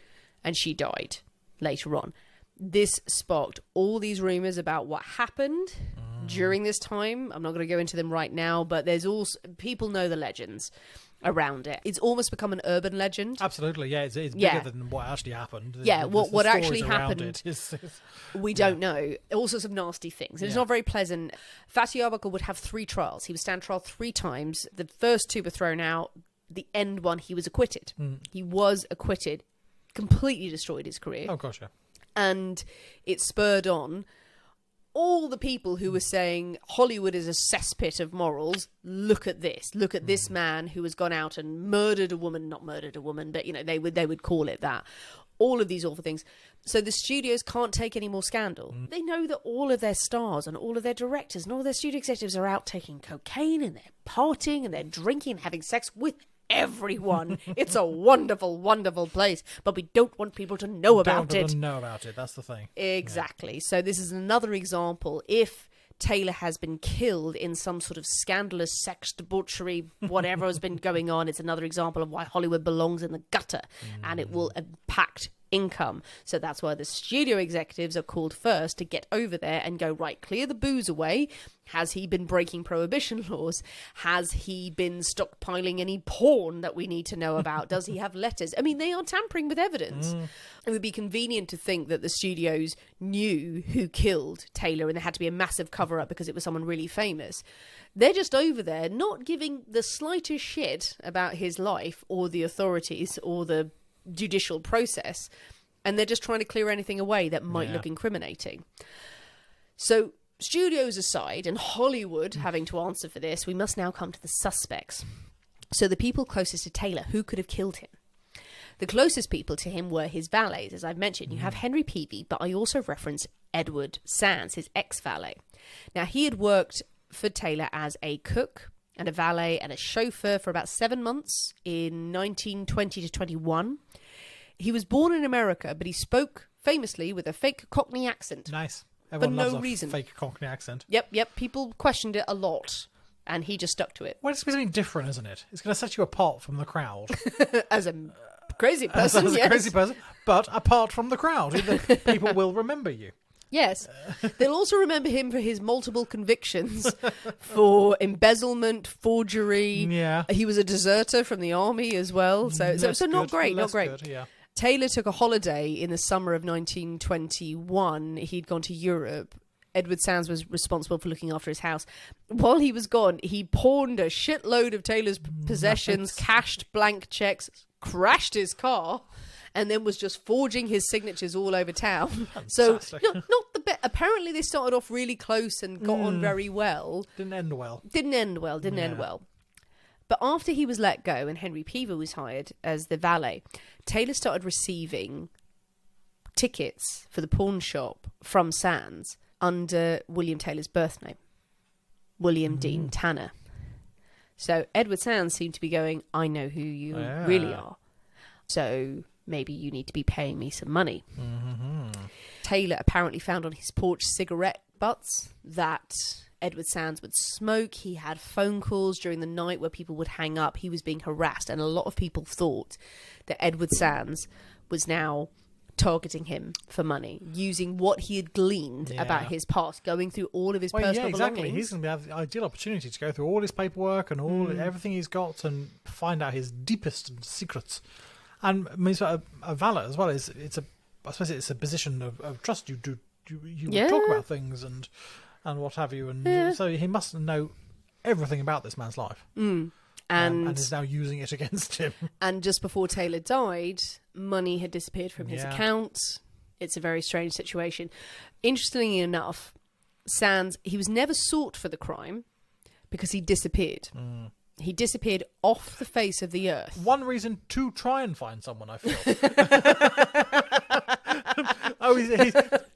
and she died later on. This sparked all these rumours about what happened during this time. I'm not going to go into them right now, but there's also, people know the legends around it. It's almost become an urban legend. Absolutely, yeah. It's bigger Yeah. than what actually happened. Yeah, The what stories actually around happened, it is we don't know. All sorts of nasty things. And it's Yeah. not very pleasant. Fatty Arbuckle would have 3 trials. He would stand trial 3 times. The first 2 were thrown out. The end one, he was acquitted. He was acquitted. Completely destroyed his career. Oh, gosh, yeah. And it spurred on all the people who were saying Hollywood is a cesspit of morals. Look at this. Look at this man who has gone out and murdered a woman. Not murdered a woman, but, you know, they would call it that. All of these awful things. So the studios can't take any more scandal. They know that all of their stars and all of their directors and all their studio executives are out taking cocaine and they're partying and they're drinking and having sex with everyone. It's a wonderful, wonderful place, but we don't want people to know about Don't it. know about it. That's the thing. Exactly. So this is another example. If Taylor has been killed in some sort of scandalous sex debauchery, whatever has been going on, it's another example of why Hollywood belongs in the gutter and it will impact income. So that's why the studio executives are called first to get over there and go, right, clear the booze away. Has he been breaking prohibition laws? Has he been stockpiling any porn that we need to know about? Does he have letters? I mean, they are tampering with evidence. It would be convenient to think that the studios knew who killed Taylor and there had to be a massive cover-up because it was someone really famous. They're just over there not giving the slightest shit about his life or the authorities or the judicial process, and they're just trying to clear anything away that might look incriminating. So, studios aside, and Hollywood having to answer for this, we must now come to the suspects. So the people closest to Taylor, who could have killed him? The closest people to him were his valets, as I've mentioned. You have Henry Peavy, but I also reference Edward Sands, his ex-valet. Now, he had worked for Taylor as a cook and a valet and a chauffeur for about 7 months in 1920 to 21. He was born in America, but he spoke famously with a fake Cockney accent. Nice. Everyone no loves a reason. fake Cockney accent. Yep. People questioned it a lot, and he just stuck to it. Well, it's something different, isn't it? It's going to set you apart from the crowd. As a crazy person, As a yes. crazy person, but apart from the crowd. People will remember you. Yes. They'll also remember him for his multiple convictions for embezzlement, forgery. Yeah. He was a deserter from the army as well. So not great, not Less great. good, yeah. Taylor took a holiday in the summer of 1921. He'd gone to Europe. Edward Sands was responsible for looking after his house. While he was gone, he pawned a shitload of Taylor's possessions, cashed blank checks, crashed his car, and then was just forging his signatures all over town. So, Fantastic. not the best. Apparently, they started off really close and got on very well. Didn't end well. Didn't end well. But after he was let go and Henry Peavy was hired as the valet, Taylor started receiving tickets for the pawn shop from Sands under William Taylor's birth name, William Dean Tanner. So Edward Sands seemed to be going, I know who you really are. So maybe you need to be paying me some money. Taylor apparently found on his porch cigarette butts that Edward Sands would smoke. He had phone calls during the night where people would hang up. He was being harassed, and a lot of people thought that Edward Sands was now targeting him for money, using what he had gleaned about his past, going through all of his personal belongings. He's going to have the ideal opportunity to go through all his paperwork and everything he's got and find out his deepest secrets. And I mean, so a valet as well is I suppose it's a position of trust. You would talk about things and what have you, and so he must know everything about this man's life. And is now using it against him. And just before Taylor died, money had disappeared from his account. It's a very strange situation. Interestingly enough, Sands, he was never sought for the crime because he disappeared. He disappeared off the face of the earth. One reason to try and find someone, I feel.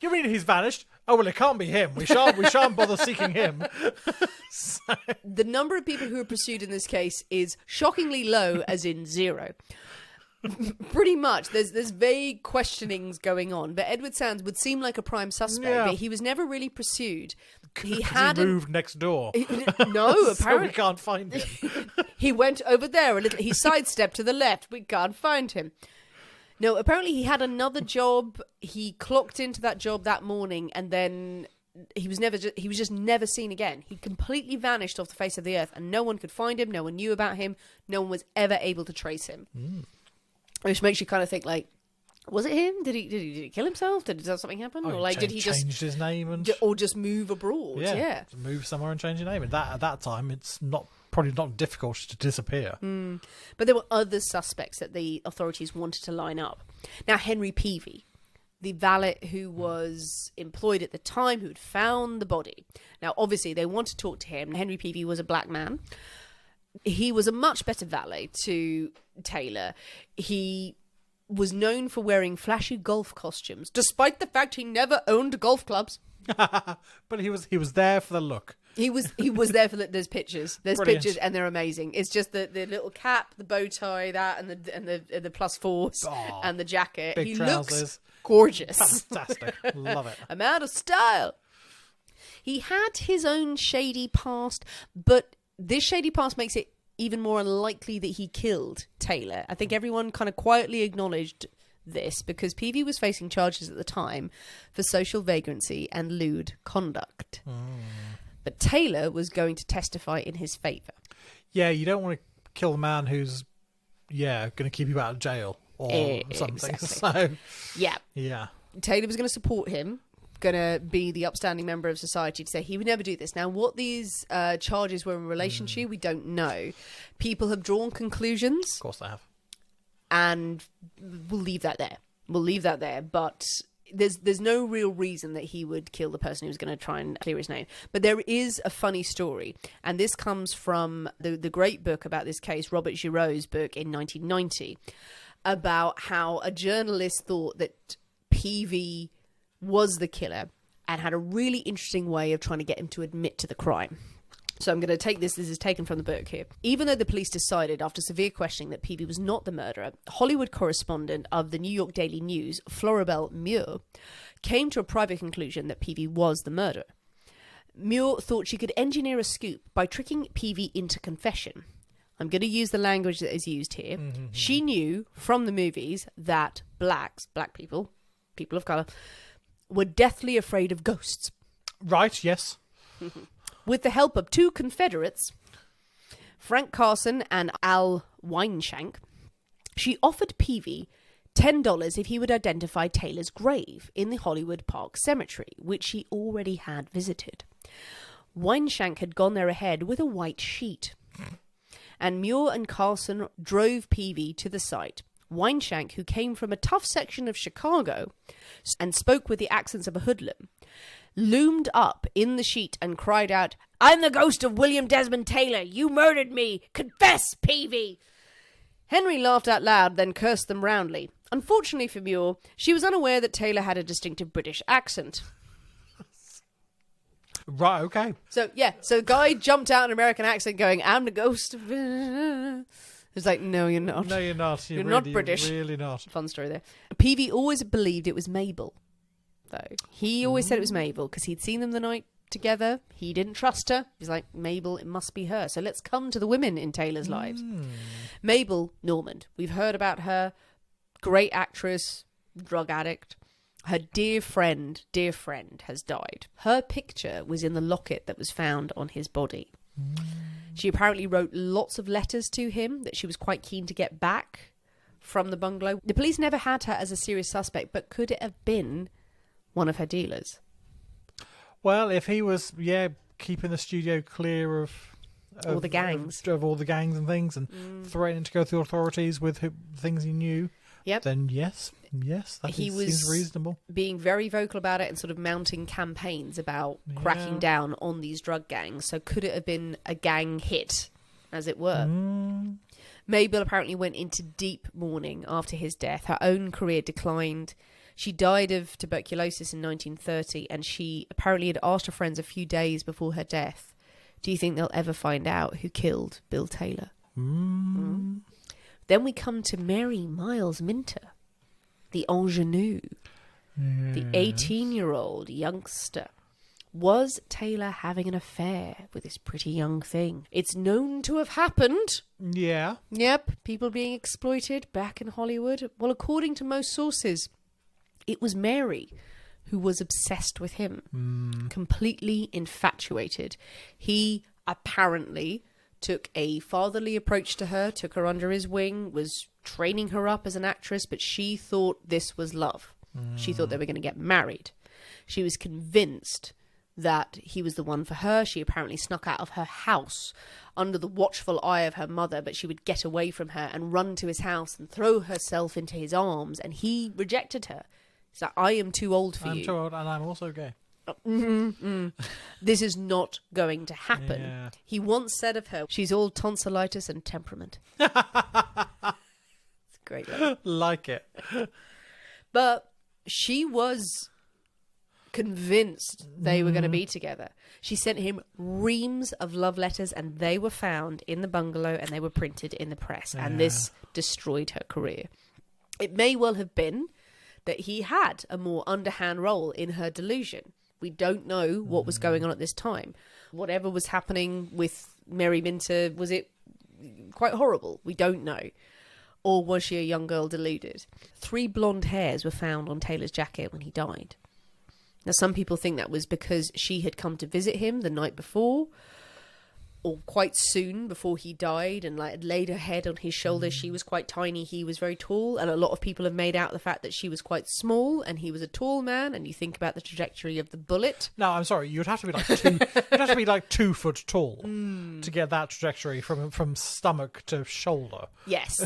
You mean he's vanished? Oh, well, it can't be him. We shan't bother seeking him. The number of people who are pursued in this case is shockingly low, as in 0. Pretty much. There's vague questionings going on, but Edward Sands would seem like a prime suspect, but he was never really pursued. He moved next door. No, apparently. So we can't find him. He went over there a little. He sidestepped to the left. We can't find him. No, apparently he had another job. He clocked into that job that morning, and then he was just never seen again. He completely vanished off the face of the earth, and no one could find him. No one knew about him. No one was ever able to trace him. Which makes you kind of think, like, was it him? Did he kill himself? Did something happen? Or like, did he just change his name or just move abroad? Yeah. Move somewhere and change your name. And at that time, it's probably not difficult to disappear. But there were other suspects that the authorities wanted to line up. Now, Henry Peavy, the valet who was employed at the time, who'd found the body. Now, obviously, they want to talk to him. Henry Peavy was a black man. He was a much better valet to Taylor. He was known for wearing flashy golf costumes, despite the fact he never owned golf clubs. But he was there for the look. He was there for there's pictures. There's Brilliant. pictures, and they're amazing. It's just the little cap, the bow tie, that, and the +4s, and the jacket. Big he trousers. looks gorgeous. Fantastic. Love it. I'm out of style. He had his own shady past, but this shady past makes it even more unlikely that he killed Taylor. I think everyone kind of quietly acknowledged this because Peavy was facing charges at the time for social vagrancy and lewd conduct. But Taylor was going to testify in his favour. Yeah, you don't want to kill the man who's, going to keep you out of jail or something. Exactly. So, yeah. Taylor was going to support him, going to be the upstanding member of society to say he would never do this. Now, what these charges were in relation to, we don't know. People have drawn conclusions. Of course they have. And we'll leave that there. But there's no real reason that he would kill the person who's going to try and clear his name. But there is a funny story, and this comes from the great book about this case, Robert Giroux's book in 1990, about how a journalist thought that Peavy was the killer and had a really interesting way of trying to get him to admit to the crime. So I'm going to take this is taken from the book here. Even though the police decided after severe questioning that Peavy was not the murderer, Hollywood correspondent of the New York Daily News, Floribel Muir, came to a private conclusion that Peavy was the murderer. Muir thought she could engineer a scoop by tricking Peavy into confession. I'm going to use the language that is used here. She knew from the movies that black people of colour, were deathly afraid of ghosts. Right, yes. With the help of 2 Confederates, Frank Carson and Al Wineshank, she offered Peavy $10 if he would identify Taylor's grave in the Hollywood Park Cemetery, which he already had visited. Wineshank had gone there ahead with a white sheet, and Muir and Carson drove Peavy to the site. Wineshank, who came from a tough section of Chicago and spoke with the accents of a hoodlum, loomed up in the sheet and cried out, "I'm the ghost of William Desmond Taylor. You murdered me. Confess, Peavy." Henry laughed out loud, then cursed them roundly. Unfortunately for Muir, she was unaware that Taylor had a distinctive British accent. Right, okay. So the guy jumped out in an American accent going, "I'm the ghost of..." It's like, no, you're not. No, you're not. You're not British. You're really not. Fun story there. Peavy always believed it was Mabel, though. He always said it was Mabel because he'd seen them the night together. He didn't trust her. He's like, Mabel, it must be her. So let's come to the women in Taylor's lives. Mabel Normand. We've heard about her. Great actress, drug addict. Her dear friend has died. Her picture was in the locket that was found on his body. She apparently wrote lots of letters to him that she was quite keen to get back from the bungalow. The police never had her as a serious suspect, but could it have been one of her dealers? Well, if he was, keeping the studio clear of All the gangs. Of all the gangs and things, and threatening to go to the authorities with things he knew. Yep. Then yes, that seems reasonable. Being very vocal about it and sort of mounting campaigns about cracking down on these drug gangs. So could it have been a gang hit, as it were? Mabel apparently went into deep mourning after his death. Her own career declined. She died of tuberculosis in 1930, and she apparently had asked her friends a few days before her death, do you think they'll ever find out who killed Bill Taylor? Then we come to Mary Miles Minter, the ingenue, the 18-year-old youngster. Was Taylor having an affair with this pretty young thing? It's known to have happened. Yeah. Yep, people being exploited back in Hollywood. Well, according to most sources, it was Mary who was obsessed with him, completely infatuated. He apparently took a fatherly approach to her, took her under his wing, was training her up as an actress, but she thought this was love. She thought they were going to get married. She was convinced that he was the one for her. She apparently snuck out of her house under the watchful eye of her mother, but she would get away from her and run to his house and throw herself into his arms, and he rejected her. He's like, I am too old for you. I'm too old, and I'm also gay. This is not going to happen. Yeah. He once said of her, she's all tonsillitis and temperament. It's great. Right? Like it. But she was convinced they were going to be together. She sent him reams of love letters, and they were found in the bungalow and they were printed in the press. And this destroyed her career. It may well have been that he had a more underhand role in her delusion. We don't know what was going on at this time. Whatever was happening with Mary Minter, was it quite horrible? We don't know. Or was she a young girl deluded? 3 blonde hairs were found on Taylor's jacket when he died. Now, some people think that was because she had come to visit him the night before, or quite soon before he died, and like laid her head on his shoulder. She was quite tiny, he was very tall, and a lot of people have made out the fact that she was quite small and he was a tall man. And you think about the trajectory of the bullet. No, I'm sorry. You'd have to be like 2. You'd have to be like 2 foot tall to get that trajectory from stomach to shoulder. Yes,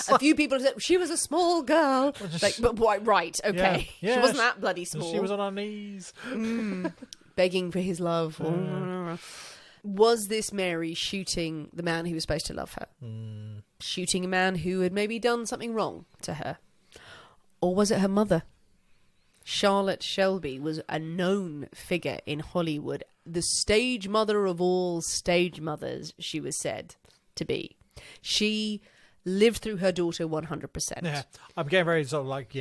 a few people said she was a small girl. Like, but why? Right? Okay, Yeah. She wasn't that bloody small. She was on her knees, begging for his love. Was this Mary shooting the man who was supposed to love her? Shooting a man who had maybe done something wrong to her? Or was it her mother? Charlotte Shelby was a known figure in Hollywood. The stage mother of all stage mothers, she was said to be. She lived through her daughter 100%. Yeah, I'm getting very sort of like,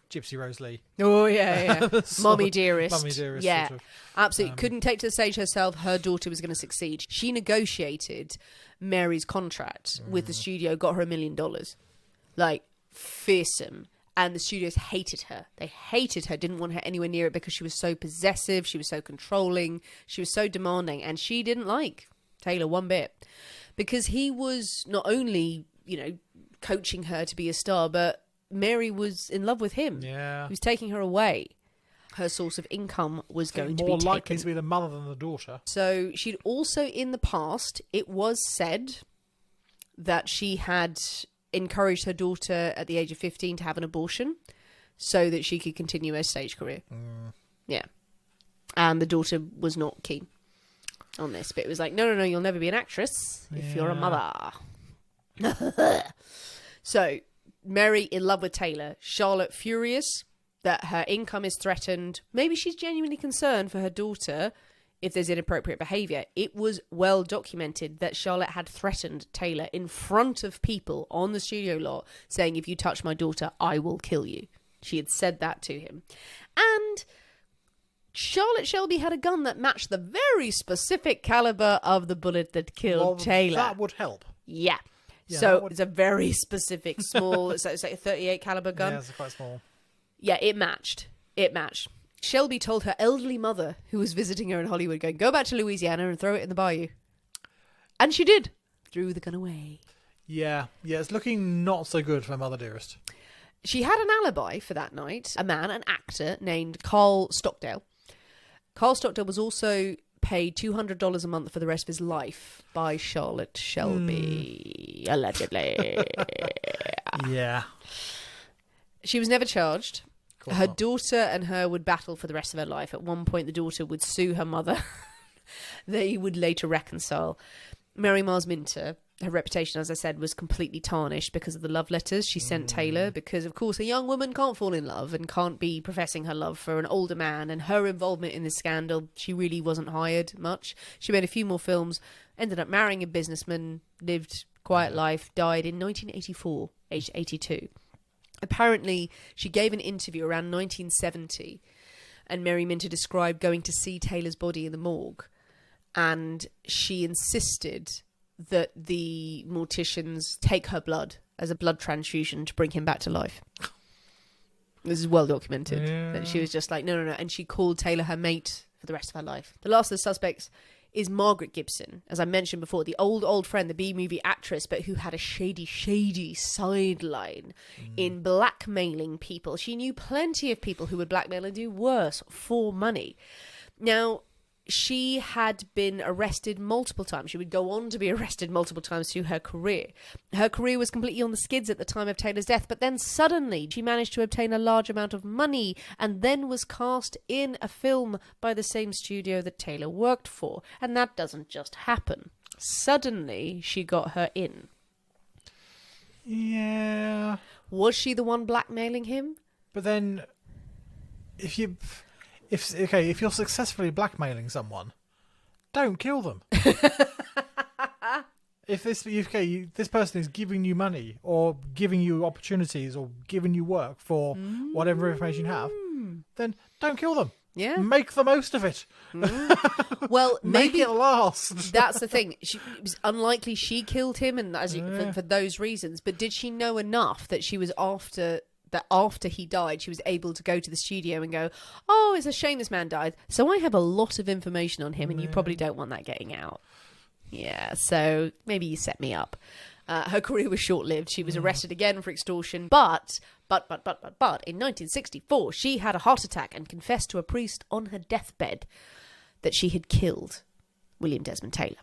Gypsy Rose Lee. Oh, yeah. Mommy dearest. Mummy dearest. Yeah, sort of. absolutely. Couldn't take to the stage herself. Her daughter was going to succeed. She negotiated Mary's contract with the studio, got her $1 million. Like, fearsome. And the studios hated her. They hated her, didn't want her anywhere near it because she was so possessive, she was so controlling, she was so demanding. And she didn't like Taylor one bit. Because he was not only, coaching her to be a star, but Mary was in love with him. Yeah. He was taking her away. Her source of income was going to be more taken. likely to be the mother than the daughter. So she'd also, in the past, it was said that she had encouraged her daughter at the age of 15 to have an abortion so that she could continue her stage career. Yeah. And the daughter was not keen on this, but it was like, no, you'll never be an actress if you're a mother. So Mary in love with Taylor, Charlotte furious that her income is threatened. Maybe she's genuinely concerned for her daughter if there's inappropriate behaviour. It was well documented that Charlotte had threatened Taylor in front of people on the studio lot, saying, if you touch my daughter, I will kill you. She had said that to him. And Charlotte Shelby had a gun that matched the very specific caliber of the bullet that killed Taylor. That would help. Yeah. So it's a very specific, small, it's like a 38 caliber gun. Yeah, it's quite small. Yeah, it matched. Shelby told her elderly mother, who was visiting her in Hollywood, going, go back to Louisiana and throw it in the bayou. And she did. Threw the gun away. Yeah, it's looking not so good for Mother Dearest. She had an alibi for that night. A man, an actor named Carl Stockdale. Carl Stockdale was also paid $200 a month for the rest of his life by Charlotte Shelby, allegedly. Yeah. She was never charged. Her not. daughter and her would battle for the rest of her life. At one point, the daughter would sue her mother. They would later reconcile. Mary Mars Minter, her reputation, as I said, was completely tarnished because of the love letters she sent Taylor, because, of course, a young woman can't fall in love and can't be professing her love for an older man, and her involvement in this scandal, she really wasn't hired much. She made a few more films, ended up marrying a businessman, lived quiet life, died in 1984, aged 82. Apparently, she gave an interview around 1970, and Mary Minter described going to see Taylor's body in the morgue, and she insisted that the morticians take her blood as a blood transfusion to bring him back to life. This is well documented. Yeah. That she was just like, no. And she called Taylor her mate for the rest of her life. The last of the suspects is Margaret Gibson, as I mentioned before, the old friend, the B-movie actress, but who had a shady sideline in blackmailing people. She knew plenty of people who would blackmail and do worse for money. Now, she had been arrested multiple times. She would go on to be arrested multiple times through her career. Her career was completely on the skids at the time of Taylor's death, but then suddenly she managed to obtain a large amount of money and then was cast in a film by the same studio that Taylor worked for. And that doesn't just happen. Suddenly she got her in. Yeah. Was she the one blackmailing him? But then, if you're successfully blackmailing someone, don't kill them. If this person is giving you money or giving you opportunities or giving you work for whatever information you have, then don't kill them. Yeah. Make the most of it. Well, Make maybe it last. that's the thing. It was unlikely she killed him, and for those reasons. But did she know enough that she was after he died, she was able to go to the studio and go, "Oh, it's a shame this man died. So I have a lot of information on him, and you probably don't want that getting out." Yeah, so maybe you set me up. Her career was short-lived. She was arrested again for extortion, but in 1964, she had a heart attack and confessed to a priest on her deathbed that she had killed William Desmond Taylor.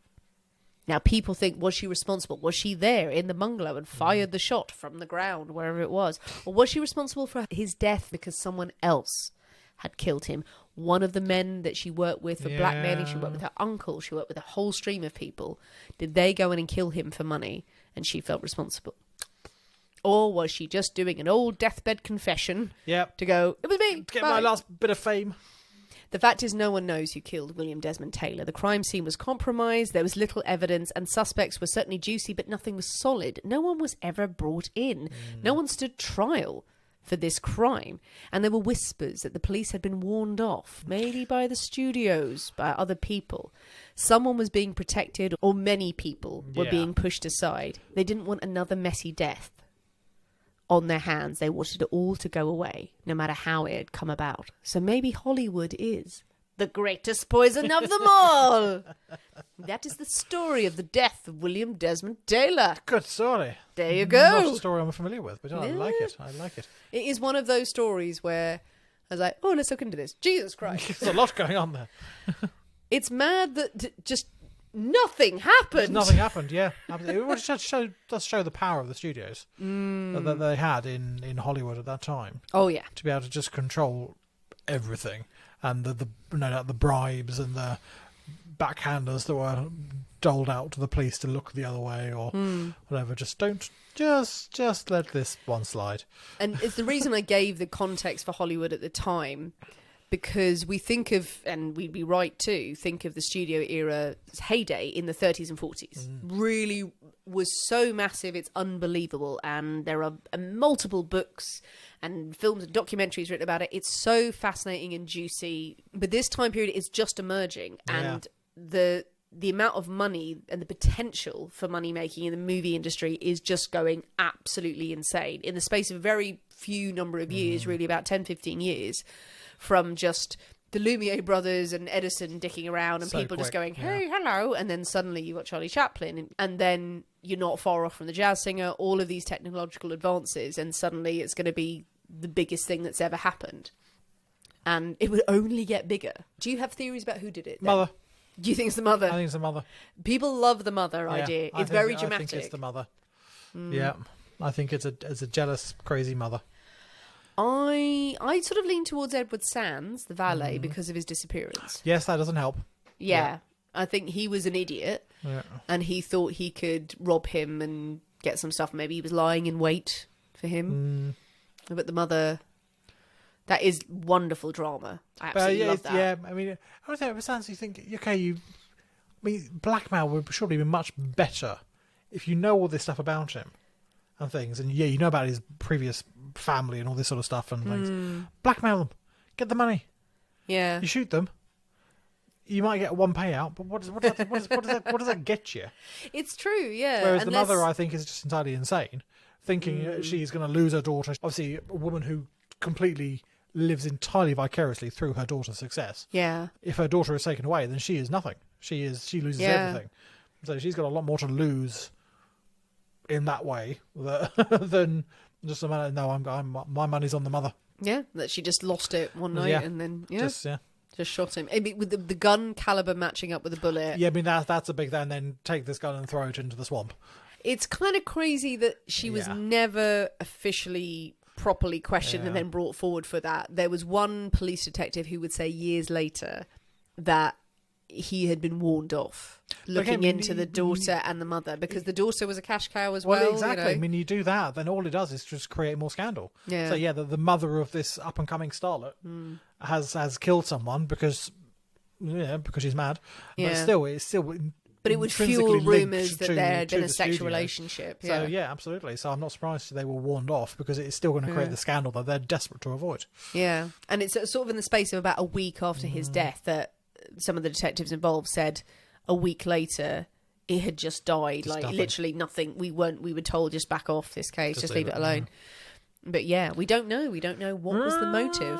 Now, people think, was she responsible? Was she there in the bungalow and fired the shot from the ground, wherever it was? Or was she responsible for his death because someone else had killed him? One of the men that she worked with for blackmailing, she worked with her uncle, she worked with a whole stream of people. Did they go in and kill him for money and she felt responsible? Or was she just doing an old deathbed confession to go, "It was me, To get my last bit of fame." The fact is, no one knows who killed William Desmond Taylor. The crime scene was compromised, there was little evidence, and suspects were certainly juicy, but nothing was solid. No one was ever brought in. No one stood trial for this crime. And there were whispers that the police had been warned off, maybe by the studios, by other people. Someone was being protected, or many people were being pushed aside. They didn't want another messy death on their hands. They wanted it all to go away, no matter how it had come about. So maybe Hollywood is the greatest poison of them all. That is the story of the death of William Desmond Taylor. Good story. There you go. Not a story I'm familiar with, but I like it. I like it. It is one of those stories where I was like, oh, let's look into this. Jesus Christ. There's a lot going on there. It's mad that just nothing happened. Nothing happened, yeah. It does show the power of the studios that they had in Hollywood at that time. Oh, yeah. To be able to just control everything. And the bribes and the backhanders that were doled out to the police to look the other way or whatever. Just let this one slide. And it's the reason I gave the context for Hollywood at the time, because we think of, and we'd be right to think of the studio era's heyday in the 30s and 40s. Really was so massive, it's unbelievable. And there are multiple books and films and documentaries written about it. It's so fascinating and juicy. But this time period is just emerging. And the amount of money and the potential for money making in the movie industry is just going absolutely insane. In the space of a very few number of years, really about 10, 15 years, from just the Lumiere brothers and Edison dicking around and people just going, hey, hello. And then suddenly you've got Charlie Chaplin. And then you're not far off from the jazz singer, all of these technological advances. And suddenly it's going to be the biggest thing that's ever happened. And it would only get bigger. Do you have theories about who did it then? Mother. Do you think it's the mother? I think it's the mother. People love the mother Yeah, idea. I It's think- very I dramatic. think it's the mother. Yeah, I think it's a jealous, crazy mother. I sort of lean towards Edward Sands, the valet, because of his disappearance. Yes, that doesn't help. Yeah. I think he was an idiot, Yeah. and he thought he could rob him and get some stuff. Maybe he was lying in wait for him. But the mother, that is wonderful drama. I absolutely love that. Yeah, I mean, I don't think Edward Sands, you think, okay, blackmail would surely be much better if you know all this stuff about him and things, and you know about his previous family and all this sort of stuff and things. Blackmail them, get the money. Yeah. You shoot them. You might get one payout, but what does that get you? It's true, yeah. Whereas the Unless- mother, I think, is just entirely insane, thinking she's going to lose her daughter. Obviously, a woman who completely lives entirely vicariously through her daughter's success. Yeah. If her daughter is taken away, then she is nothing. She loses everything. So she's got a lot more to lose in that way than just a matter. No, my money's on the mother. Yeah, that she just lost it one night and then just shot him. I mean, with the gun caliber matching up with the bullet. Yeah, I mean that's a big thing. And then take this gun and throw it into the swamp. It's kind of crazy that she was never officially properly questioned and then brought forward for that. There was one police detective who would say years later that he had been warned off looking into the daughter and the mother, because the daughter was a cash cow as well. Well, exactly. You know? I mean, you do that, then all it does is just create more scandal. Yeah. So the mother of this up and coming starlet has killed someone because she's mad. But it's still. But it would intrinsically fuel rumours linked that to- there had to been a the sexual studio. relationship. So absolutely. So I'm not surprised they were warned off, because it's still going to create the scandal that they're desperate to avoid. Yeah. And it's sort of in the space of about a week after his death that some of the detectives involved said a week later it had just died. Just like nothing. literally nothing. We were told just back off this case, just leave it alone. But yeah, we don't know. We don't know what was the motive.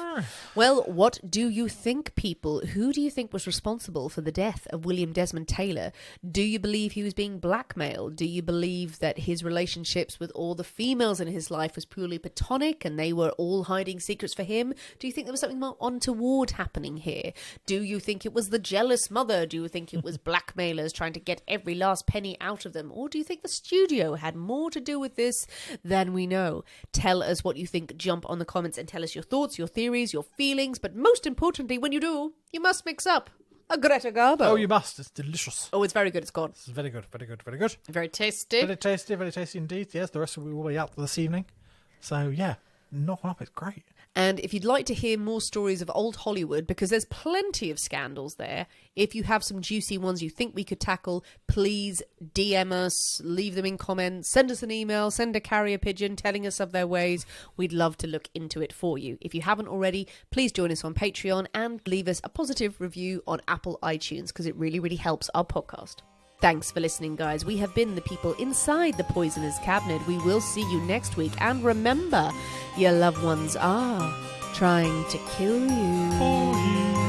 Well, what do you think, people? Who do you think was responsible for the death of William Desmond Taylor? Do you believe he was being blackmailed? Do you believe that his relationships with all the females in his life was purely platonic and they were all hiding secrets for him? Do you think there was something more untoward happening here? Do you think it was the jealous mother? Do you think it was blackmailers trying to get every last penny out of them? Or do you think the studio had more to do with this than we know? Tell us what you think. Jump on the comments and tell us your thoughts, your theories, your feelings. But most importantly, when you do, you must mix up a Greta Garbo. Oh, you must. It's delicious. Oh, it's very good. It's gone. It's very good, very good, very good. Very tasty. Very tasty indeed. Yes, the rest will be all the way out this evening. So yeah, knock one up. It's great. And if you'd like to hear more stories of old Hollywood, because there's plenty of scandals there, if you have some juicy ones you think we could tackle, please DM us, leave them in comments, send us an email, send a carrier pigeon telling us of their ways. We'd love to look into it for you. If you haven't already, please join us on Patreon and leave us a positive review on Apple iTunes, because it really, really helps our podcast. Thanks for listening, guys. We have been the people inside the Poisoner's Cabinet. We will see you next week. And remember, your loved ones are trying to kill you. For you.